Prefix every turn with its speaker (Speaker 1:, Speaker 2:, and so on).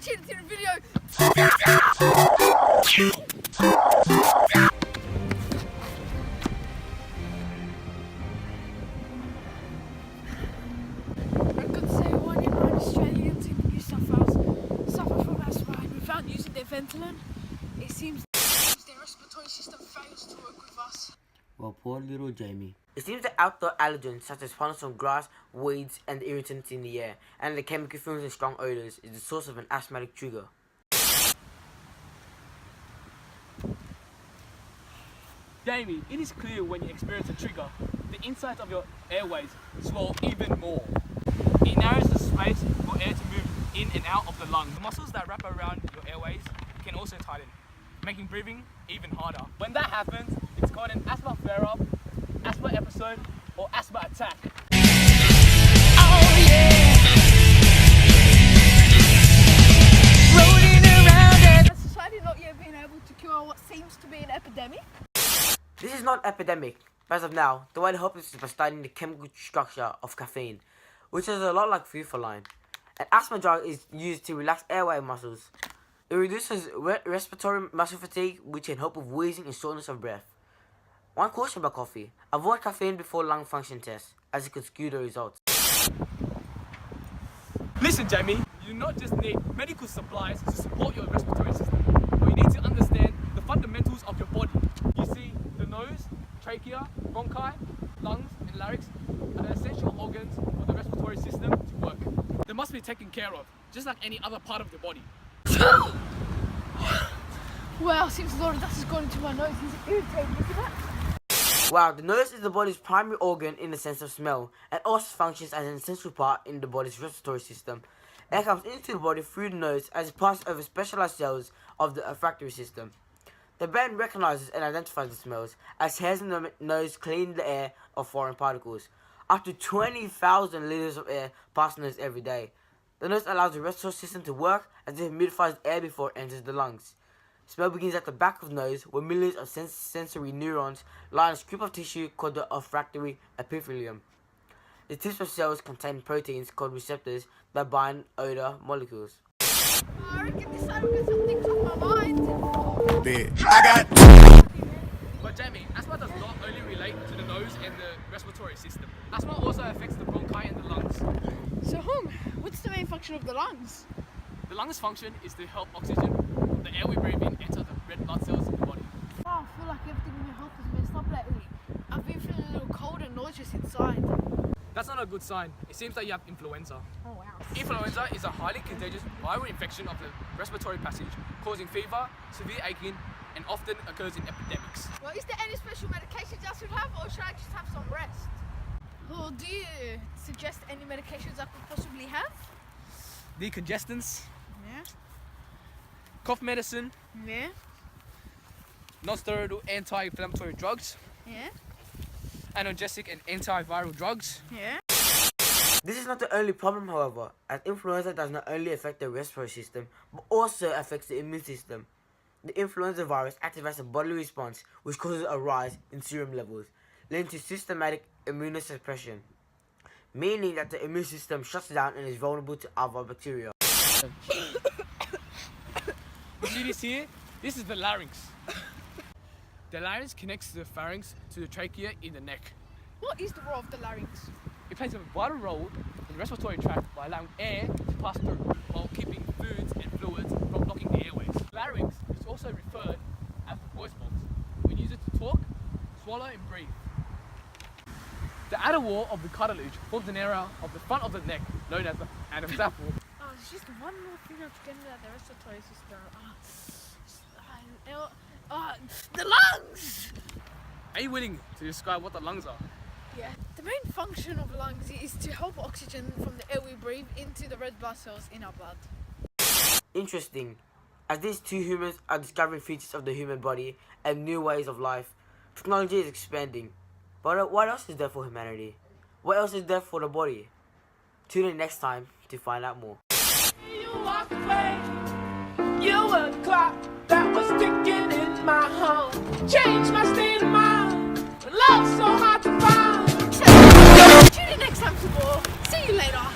Speaker 1: tune into the video. I've got to say, 1 in 9 Australians in New South Wales suffer from asthma, and without using their Ventolin, it seems their respiratory system fails to work with us.
Speaker 2: Well, poor little Jamie.
Speaker 3: It seems that outdoor allergens such as pollen from grass, weeds, and the irritants in the air, and the chemical fumes and strong odors is the source of an asthmatic trigger.
Speaker 4: Jamie, it is clear when you experience a trigger, the inside of your airways swell even more. It narrows the space for air to move in and out of the lungs. The muscles that wrap around your airways can also tighten, making breathing even harder. When that happens, it's called an asthma flare-up, asthma episode, or asthma attack.
Speaker 1: Oh yeah! Rolling around and has society not yet been able to cure what seems to be an epidemic?
Speaker 3: This is not an epidemic, but as of now, the way to help is by studying the chemical structure of caffeine, which is a lot like fufalline. An asthma drug is used to relax airway muscles. It reduces respiratory muscle fatigue, which can help with wheezing and shortness of breath. One caution about coffee: avoid caffeine before lung function tests, as it could skew the results.
Speaker 4: Listen, Jamie, you do not just need medical supplies to support your respiratory system, but you need to understand the fundamentals of your body. You see, the nose, trachea, bronchi, lungs, and larynx are the essential organs for the respiratory system to work. They must be taken care of, just like any other part of the body.
Speaker 1: Well, seems a lot of dust has gone into my nose. Is it irritating? Look at that.
Speaker 3: Wow, the nose is the body's primary organ in the sense of smell, and also functions as an essential part in the body's respiratory system. Air comes into the body through the nose as it passes over specialized cells of the olfactory system. The brain recognizes and identifies the smells, as hairs in the nose clean the air of foreign particles. Up to 20,000 liters of air pass the nose every day. The nose allows the respiratory system to work as it humidifies air before it enters the lungs. Smell begins at the back of the nose, where millions of sensory neurons lie on a strip of tissue called the olfactory epithelium. The tips of cells contain proteins called receptors that bind odor molecules.
Speaker 1: I reckon this time I've got some things on my mind.
Speaker 4: But Jamie, asthma does not only relate to the nose and the respiratory system. Asthma also affects the bronchi and the lungs.
Speaker 1: So, what's the main function of the lungs?
Speaker 4: The lungs' function is to help oxygen from the air we breathe in enter the red blood cells in the body.
Speaker 1: Oh, I feel like everything in my health has messed up lately. I've been feeling a little cold and nauseous inside.
Speaker 4: That's not a good sign. It seems that you have influenza.
Speaker 1: Oh wow.
Speaker 4: Influenza is a highly contagious viral infection of the respiratory passage, causing fever, severe aching, and often occurs in epidemics.
Speaker 1: Well, is there any special medications I should have, or should I just have some rest? Well, do you suggest any medications I could possibly have?
Speaker 4: Decongestants,
Speaker 1: Yeah.
Speaker 4: cough medicine,
Speaker 1: Yeah.
Speaker 4: non-steroidal anti-inflammatory drugs,
Speaker 1: Yeah.
Speaker 4: analgesic and antiviral drugs.
Speaker 1: Yeah.
Speaker 3: This is not the only problem, however, as influenza does not only affect the respiratory system, but also affects the immune system. The influenza virus activates a bodily response which causes a rise in serum levels, leading to systematic immunosuppression, meaning that the immune system shuts down and is vulnerable to other bacteria.
Speaker 4: You see this here? This is the larynx. The larynx connects the pharynx to the trachea in the neck.
Speaker 1: What is the role of the larynx?
Speaker 4: It plays a vital role in the respiratory tract by allowing air to pass through while keeping foods and fluids from blocking the airways. Larynx is also referred as the voice box. We use it to talk, swallow and breathe. The outer wall of the cartilage forms an area of the front of the neck known as the Adam's apple.
Speaker 1: Oh, there's just one more thing I'm getting at the respiratory system. The lungs!
Speaker 4: Are you willing to describe what the lungs are?
Speaker 1: Yeah. The main function of lungs is to help oxygen from the air we breathe into the red blood cells in our blood.
Speaker 3: Interesting, as these two humans are discovering features of the human body and new ways of life, technology is expanding. But what else is there for humanity? What else is there for the body? Tune in next time to find out more.
Speaker 5: You walked away. You were the clock that was ticking in my heart. Changed my state of mind. Love's so hard to find.
Speaker 1: Tune in next time for more. See you later.